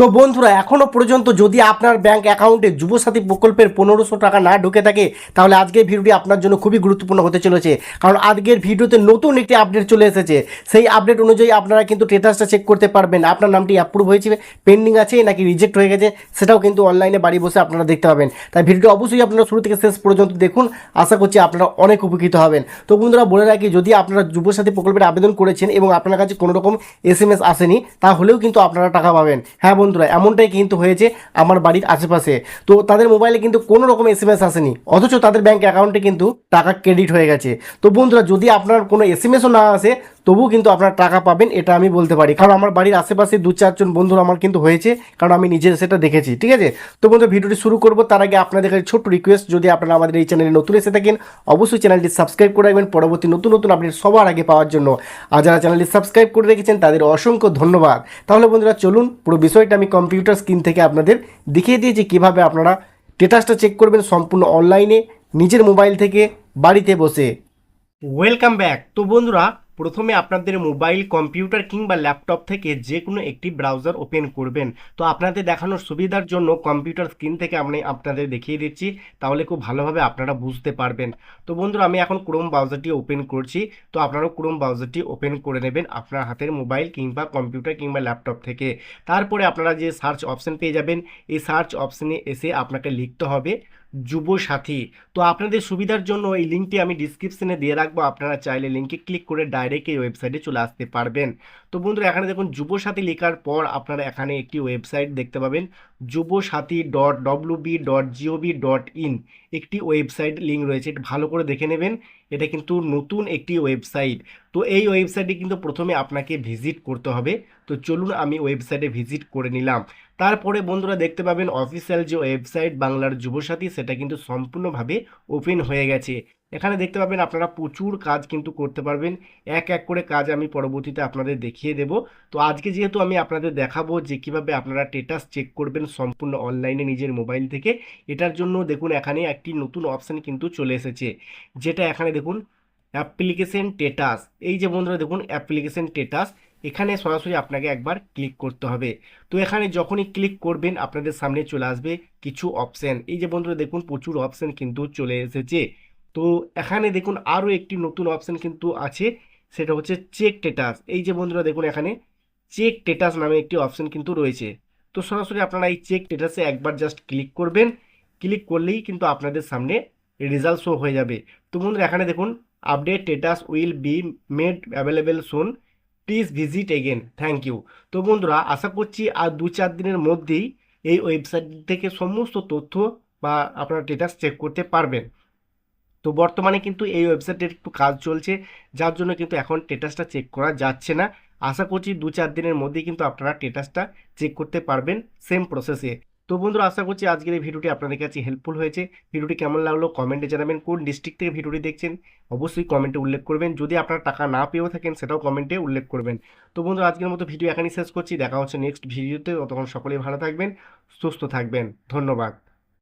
তো বন্ধুরা এখনো পর্যন্ত যদি আপনার ব্যাংক অ্যাকাউন্টে যুবসাথী প্রকল্পের 1500 টাকা না ঢুকে থাকে তাহলে আজকের ভিডিওটি আপনার জন্য খুবই গুরুত্বপূর্ণ হতে চলেছে। কারণ আজকের ভিডিওতে নতুন একটি আপডেট চলে এসেছে। সেই আপডেট অনুযায়ী আপনারা কিন্তু স্ট্যাটাসটা চেক করতে পারবেন, আপনার নামটি অ্যাপ্রুভ হয়েছে, পেন্ডিং আছে নাকি রিজেক্ট হয়ে গেছে সেটাও কিন্তু অনলাইনে বাড়ি বসে আপনারা দেখতে পাবেন। তাই ভিডিওটি অবশ্যই আপনারা শুরু থেকে শেষ পর্যন্ত দেখুন, আশা করছি আপনারা অনেক উপকৃত হবেন। তো বন্ধুরা বলে রাখি, যদি আপনারা যুবসাথী প্রকল্পের আবেদন করেছেন এবং আপনার কাছে কোনো রকম এসএমএস আসেনি তাহলেও কিন্তু আপনারা টাকা পাবেন। হ্যাঁ বন্ধুরা, এমনটাই কিন্তু হয়েছে আমার বাড়ির আশেপাশে। তো তাদের মোবাইলে কিন্তু কোনো রকম এসএমএস আসেনি, অথচ তাদের ব্যাংক অ্যাকাউন্টে কিন্তু টাকা ক্রেডিট হয়ে গেছে। তো বন্ধুরা যদি আপনার কোনো এসএমএসও না আসে তবুও কিন্তু আপনারা টাকা পাবেন, এটা আমি বলতে পারি। কারণ আমার বাড়ির আশেপাশে 2-4 জন বন্ধুর আমার কিন্তু হয়েছে, কারণ আমি নিজে সেটা দেখেছি। ঠিক আছে, তো বন্ধুরা ভিডিওটি শুরু করবো তার আগে আপনাদের কাছে ছোট্ট রিকোয়েস্ট, যদি আপনারা আমাদের এই চ্যানেলে নতুন এসে থাকেন অবশ্যই চ্যানেলটি সাবস্ক্রাইব করে রাখবেন পরবর্তী নতুন নতুন আপডেট সবার আগে পাওয়ার জন্য। আর যারা চ্যানেলটি সাবস্ক্রাইব করে রেখেছেন তাদের অসংখ্য ধন্যবাদ। তাহলে বন্ধুরা চলুন, পুরো বিষয়টা আমি কম্পিউটার স্ক্রিন থেকে আপনাদের দেখিয়ে দিয়েছি কীভাবে আপনারা স্ট্যাটাসটা চেক করবেন সম্পূর্ণ অনলাইনে নিজের মোবাইল থেকে বাড়িতে বসে। Welcome back. তো বন্ধুরা প্রথমে আপনাদের মোবাইল, কম্পিউটার কিংবা ল্যাপটপ থেকে যে কোনো একটি ব্রাউজার ওপেন করবেন। তো আপনাদের দেখানোর সুবিধার জন্য কম্পিউটার স্ক্রিন থেকে আমি আপনাদের দেখিয়ে দিচ্ছি, তাহলে খুব ভালোভাবে আপনারা বুঝতে পারবেন। তো বন্ধুরা আমি এখন ক্রোম ব্রাউজারটি ওপেন করছি। তো আপনারাও ক্রোম ব্রাউজারটি ওপেন করে নেবেন আপনার হাতের মোবাইল কিংবা কম্পিউটার কিংবা ল্যাপটপ থেকে। তারপরে আপনারা যে সার্চ অপশন পেয়ে যাবেন, এই সার্চ অপশনে এসে আপনাকে লিখতে হবে যুবসাথী। তো আপনাদের সুবিধার জন্য এই লিঙ্কটি আমি ডিসক্রিপশনে দিয়ে রাখবো, আপনারা চাইলে লিঙ্কে ক্লিক করে ডাইরেক্ট এই ওয়েবসাইটে চলে আসতে পারবেন। তো বন্ধুরা এখানে দেখুন যুবসাথী লেখার পর আপনারা এখানে একটি ওয়েবসাইট দেখতে পাবেন, যুবসাথী.wb.gov.in একটি ওয়েবসাইট লিঙ্ক রয়েছে, এটা ভালো করে দেখে নেবেন। এটা কিন্তু নতুন একটি ওয়েবসাইট। তো এই ওয়েবসাইটে কিন্তু প্রথমে আপনাকে ভিজিট করতে হবে। তো চলুন আমি ওয়েবসাইটে ভিজিট করে নিলাম। তারপরে বন্ধুরা দেখতে পাবেন অফিসিয়াল যে ওয়েবসাইট বাংলার যুবসাথী সেটা কিন্তু সম্পূর্ণভাবে ওপেন হয়ে গেছে। এখানে দেখতে পাবেন আপনারা প্রচুর কাজ কিন্তু করতে পারবেন, এক এক করে কাজ আমি পরবর্তীতে আপনাদের দেখিয়ে দেব। তো আজকে যেহেতু আমি আপনাদের দেখাবো যে কিভাবে আপনারা স্ট্যাটাস চেক করবেন সম্পূর্ণ অনলাইনে নিজের মোবাইল থেকে, এটার জন্য দেখুন এখানে একটি নতুন অপশান কিন্তু চলে এসেছে, যেটা এখানে দেখুন অ্যাপ্লিকেশন স্ট্যাটাস। এই যে বন্ধুরা দেখুন অ্যাপ্লিকেশন স্ট্যাটাস, এখানে সরাসরি আপনাকে একবার ক্লিক করতে হবে। তো এখানে যখনই ক্লিক করবেন আপনাদের সামনে চলে আসবে কিছু অপশান। এই যে বন্ধুরা দেখুন প্রচুর অপশান কিন্তু চলে এসেছে। তো এখানে দেখুন আরও একটি নতুন অপশান কিন্তু আছে, সেটা হচ্ছে চেক স্ট্যাটাস। এই যে বন্ধুরা দেখুন এখানে চেক স্ট্যাটাস নামে একটি অপশান কিন্তু রয়েছে। তো সরাসরি আপনারা এই চেক স্ট্যাটাসে একবার জাস্ট ক্লিক করবেন, ক্লিক করলেই কিন্তু আপনাদের সামনে রেজাল্ট শো হয়ে যাবে। তো বন্ধুরা এখানে দেখুন update status will be made available soon, please visit again, thank you. তো বন্ধুরা আশা করছি আর 2-4 দিনের মধ্যেই এই ওয়েবসাইট থেকে সমস্ত তথ্য বা আপনারা স্ট্যাটাস চেক করতে পারবেন। তো বর্তমানে কিন্তু এই ওয়েবসাইটের একটু কাজ চলছে, যার জন্য কিন্তু এখন স্ট্যাটাসটা চেক করা যাচ্ছে না। আশা করছি 2-4 দিনের মধ্যেই কিন্তু আপনারা স্ট্যাটাসটা চেক করতে পারবেন সেম প্রসেসে। তো বন্ধুরা আশা করছি আজকের এই ভিডিওটি আপনাদের কাছে হেল্পফুল হয়েছে। ভিডিওটি কেমন লাগলো কমেন্টে জানাবেন, কোন ডিস্ট্রিক্ট থেকে ভিডিওটি দেখছেন অবশ্যই কমেন্টে উল্লেখ করবেন, যদি আপনারা টাকা না পেয়েও থাকেন সেটাও কমেন্টে উল্লেখ করবেন। তো বন্ধুরা আজকের মতো ভিডিও এখানেই শেষ করছি, দেখা হচ্ছে নেক্সট ভিডিওতে। ততক্ষণ সকলেই ভালো থাকবেন, সুস্থ থাকবেন, ধন্যবাদ।